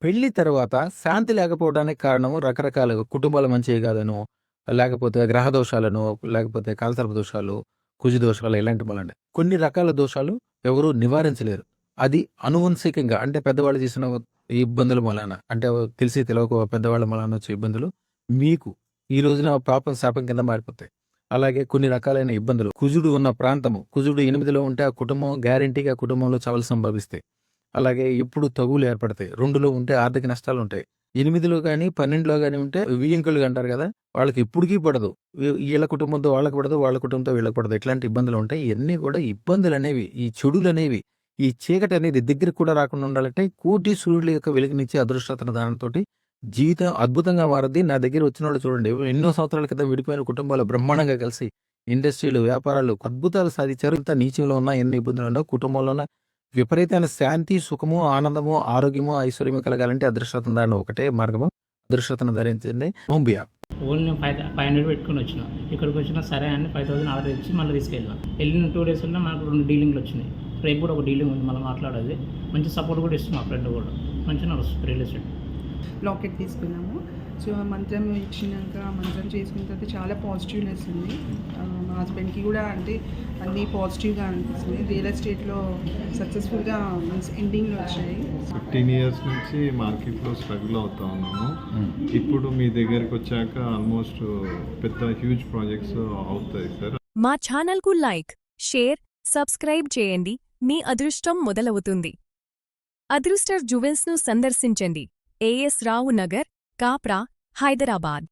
పెళ్లి తర్వాత శాంతి లేకపోవడానికి కారణము రకరకాలుగా కుటుంబాలు మంచివి కాదనో, లేకపోతే గ్రహ దోషాలనో, లేకపోతే కాలసర్ప దోషాలు, కుజ దోషాలు ఇలాంటి వలన కొన్ని రకాల దోషాలు ఎవరు నివారించలేరు. అది అనువంశికంగా అంటే పెద్దవాళ్ళు చేసిన ఈ ఇబ్బందుల వలన అంటే తెలిసి తెలవక పెద్దవాళ్ళ వలన వచ్చే ఇబ్బందులు మీకు ఈ రోజున పాపం శాపం కింద మారిపోతాయి. అలాగే కొన్ని రకాలైన ఇబ్బందులు కుజుడు ఉన్న ప్రాంతము కుజుడు 8లో ఉంటే ఆ కుటుంబం గ్యారంటీగా కుటుంబంలో చావులు సంభవిస్తాయి. అలాగే ఎప్పుడు తగువులు ఏర్పడతాయి. 2లో ఉంటే ఆర్థిక నష్టాలుంటాయి. 8లో గాని, 12లో గాని ఉంటే వియ్యంకులుగా అంటారు గదా! వాళ్ళకి ఎప్పటికీ పడదు. ఈళ్ళ కుటుంబంతో వాళ్ళకి పడదు, వాళ్ళ కుటుంబంతో వీళ్ళకి పడదు. ఇట్లాంటి ఇబ్బందులుంటాయి. ఇయన్నీ కూడా ఇబ్బందులనేవి, ఈ చెడులనేవి, ఈ చీకటనేది దగ్గరికి కూడా రాకుండా ఉండాలంటే కోటి సూర్యుల యొక్క వెలుగునిచ్చే అదృష్టతన దానంతోటి జీవితం అద్భుతంగా మారద్ది. నా దగ్గర వచ్చినోళ్ళు చూడండి ఎన్నో సంవత్సరాల క్రితం విడిపోయిన కుటుంబాలు బ్రహ్మాండంగా కలిసి ఇండస్ట్రీలు, వ్యాపారాలు అద్భుతాలు సాధించారు. ఇంత నీచంలో ఉన్న ఎన్ని ఇబ్బందులున్నా కుటుంబంలో ఉన్న విపరీతమైన శాంతి, సుఖము, ఆనందము, ఆరోగ్యము, ఐశ్వర్యము కలగాలంటే అదృష్టరత్న ధారణ ఒకటే మార్గము. అదృష్టరత్న ధరించండి. ఓం బియా. ఓన్లీ నేను 500 పెట్టుకొని వచ్చిన. ఇక్కడికి వచ్చినా సరే అని 5000 ఆర్డర్ ఇచ్చి మళ్ళీ తీసుకెళ్ళిన. వెళ్ళిన 2 డేస్లో మనకు 2 డీలింగ్లు వచ్చినాయి. రేపు కూడా ఒక డీలింగ్ ఉంది, మళ్ళీ మాట్లాడేది. మంచి సపోర్ట్ కూడా ఇస్తుంది మా ఫ్రెండ్ కూడా. మంచిగా నడుస్తుంది రియల్ ఎస్టేట్. లాకెట్ తీసుకున్నాము. సో మంత్రం ఇచ్చినాక మంత్రం చేసుకున్న తర్వాత చాలా పాజిటివ్నెస్ ఉంది. మా హస్బెండ్కి కూడా అంటే అన్నీ పాజిటివ్గా అనిపిస్తుంది. రియల్ ఎస్టేట్లో సక్సెస్ఫుల్గా మీన్స్ ఎండింగ్లో వచ్చాయి. 15 years నుంచి మార్కెట్లో స్ట్రగుల్ అవుతా ఉన్నాము. ఇప్పుడు మీ దగ్గరికి వచ్చాక ఆల్మోస్ట్ పెద్ద హ్యూజ్ ప్రాజెక్ట్స్ అవుతాయి సార్. మా ఛానల్కు లైక్, షేర్, సబ్స్క్రైబ్ చేయండి. మీ అదృష్టం మొదలవుతుంది. అదృష్ట జ్యువెల్స్ను సందర్శించండి. ఏఎస్ రావు నగర్, కాప్రా, హైదరాబాద్.